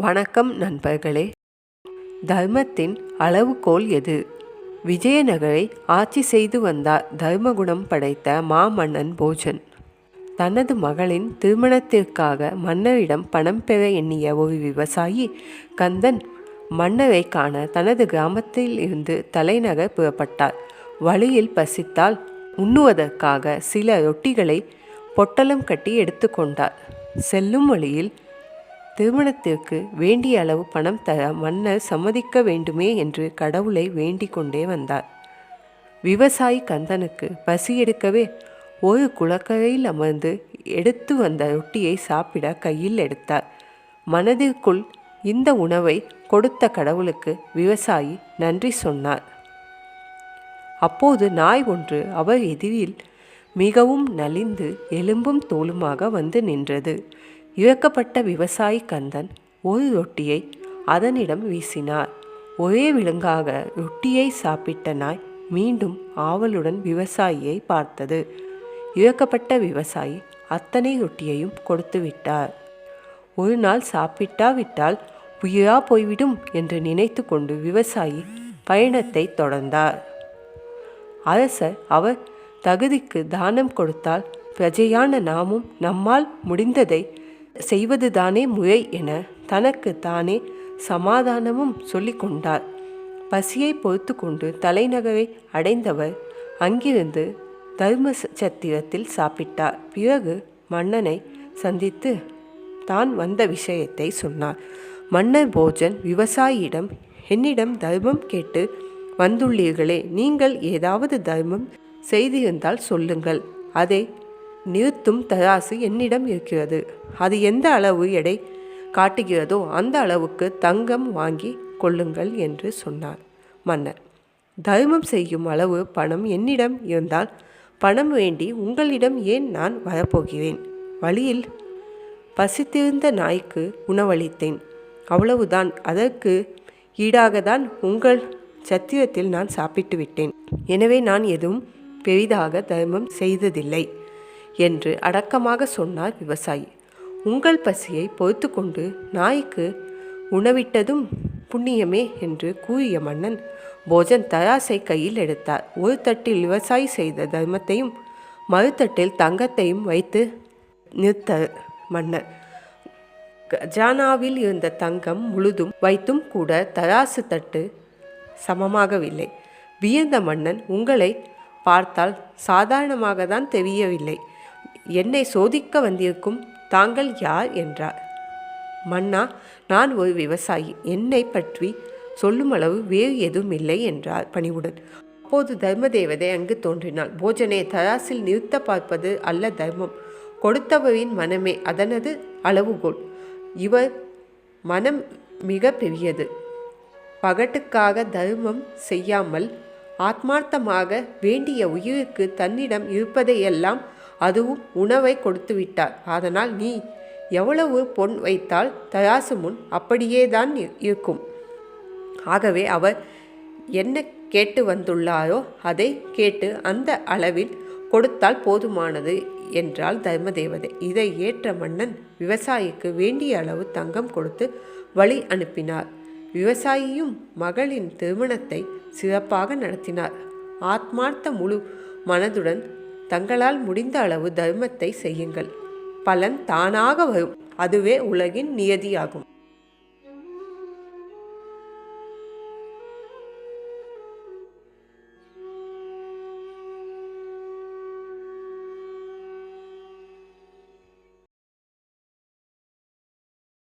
வணக்கம் நண்பர்களே. தர்மத்தின் அளவுகோல் எது? விஜயநகரை ஆட்சி செய்து வந்தார் தர்மகுணம் படைத்த மாமன்னன் போஜன். தனது மகளின் திருமணத்திற்காக மன்னரிடம் பணம் பெற எண்ணிய ஒரு விவசாயி கந்தன் மன்னரை காண தனது கிராமத்தில் இருந்து தலைநகர் புறப்பட்டார். வழியில் பசித்தால் உண்ணுவதற்காக சில ரொட்டிகளை பொட்டலம் கட்டி எடுத்துக்கொண்டார். செல்லும் வழியில் திருமணத்திற்கு வேண்டிய அளவு பணம் தர மன்னர் சம்மதிக்க வேண்டுமே என்று கடவுளை வேண்டிக் கொண்டே வந்தார். விவசாயி கந்தனுக்கு பசி எடுக்கவே ஒரு குளக்கரையில் அமர்ந்து எடுத்து வந்த ரொட்டியை சாப்பிட கையில் எடுத்தார். மனதிற்குள் இந்த உணவை கொடுத்த கடவுளுக்கு விவசாயி நன்றி சொன்னார். அப்போது நாய் ஒன்று அவர் எதிரில் மிகவும் நலிந்து எலும்பும் தோலுமாக வந்து நின்றது. இறக்கப்பட்ட விவசாயி கந்தன் ஒரு ரொட்டியை அதனிடம் வீசினார். ஒரே விலங்காக ரொட்டியை சாப்பிட்ட நாய் மீண்டும் ஆவலுடன் விவசாயியை பார்த்தது. இறக்கப்பட்ட விவசாயி அத்தனை ரொட்டியையும் கொடுத்து விட்டார். ஒரு நாள் சாப்பிட்டாவிட்டால் உயிரா போய்விடும் என்று நினைத்து கொண்டு விவசாயி பயணத்தை தொடர்ந்தார். அரசர் அவர் தகுதிக்கு தானம் கொடுத்தால் பிரஜையான நாமும் நம்மால் முடிந்ததை செய்வதுதானே முறை என தனக்கு தானே சமாதானமும் சொல்லிக்கொண்டார். பசியை பொறுத்து கொண்டு தலைநகரை அடைந்தவர் அங்கிருந்து தர்ம சத்திரத்தில் சாப்பிட்டார். பிறகு மன்னனை சந்தித்து தான் வந்த விஷயத்தை சொன்னார். மன்னர் போஜன் விவசாயியிடம், என்னிடம் தர்மம் கேட்டு வந்துள்ளீர்களே, நீங்கள் ஏதாவது தர்மம் செய்திருந்தால் சொல்லுங்கள். அதை நிறுத்தும் தராசு என்னிடம் இருக்கிறது. அது எந்த அளவு எடை காட்டுகிறதோ அந்த அளவுக்கு தங்கம் வாங்கி கொள்ளுங்கள் என்று சொன்னார். மன்னர், தர்மம் செய்யும் அளவு பணம் என்னிடம் இருந்தால் பணம் வேண்டி உங்களிடம் ஏன் நான் வரப்போகிறேன்? வழியில் பசித்திருந்த நாய்க்கு உணவளித்தேன், அவ்வளவுதான். அதற்கு ஈடாகத்தான் உங்கள் சத்திரத்தில் நான் சாப்பிட்டு விட்டேன். எனவே நான் எதுவும் பெரிதாக தர்மம் செய்ததில்லை என்று அடக்கமாக சொன்னார் விவசாயி. உங்கள் பசியை பொறுத்து கொண்டு நாய்க்கு உணவிட்டதும் புண்ணியமே என்று கூறிய மன்னன் போஜன் தராசை கையில் எடுத்தார். ஒரு தட்டில் விவசாயி செய்த தர்மத்தையும் மறுதட்டில் தங்கத்தையும் வைத்து நிறுத்த மன்னர் கஜானாவில் இருந்த தங்கம் முழுதும் வைத்தும் கூட தராசு தட்டு சமமாகவில்லை. வியந்த மன்னன், உங்களை பார்த்தால் சாதாரணமாக தான் தெரியவில்லை. என்னை சோதிக்க வந்திருக்கும் தாங்கள் யார் என்றார். மன்னா, நான் ஒரு விவசாயி. என்னை பற்றி சொல்லும் அளவு வேறு எதுவும் இல்லை என்றார் பணிவுடன். அப்போது தர்ம தேவதை அங்கு தோன்றினாள். போஜனே, தராசில் நிறுத்த பார்ப்பது அல்ல தர்மம், கொடுத்தவரின் மனமே அதனது அளவுகோல். இவர் மனம் மிக பெரியது. பகட்டுக்காக தர்மம் செய்யாமல் ஆத்மார்த்தமாக வேண்டிய உயிருக்கு தன்னிடம் இருப்பதையெல்லாம் அதுவும் உணவை கொடுத்து விட்டார். அதனால் நீ எவ்வளவு பொன் வைத்தால் தராசு முன் அப்படியே தான் இருக்கும். ஆகவே அவர் என்ன கேட்டு வந்துள்ளாரோ அதை கேட்டு அந்த அளவில் கொடுத்தால் போதுமானது என்றால் தர்மதேவதை. இதை ஏற்ற மன்னன் விவசாயிக்கு வேண்டிய அளவு தங்கம் கொடுத்து வழி அனுப்பினார். விவசாயியும் மகளின் திருமணத்தை சிறப்பாக நடத்தினார். ஆத்மார்த்த முழு மனதுடன் தங்களால் முடிந்த அளவு தர்மத்தை செய்யுங்கள், பலன் தானாக வரும். அதுவே உலகின் நியதியாகும்.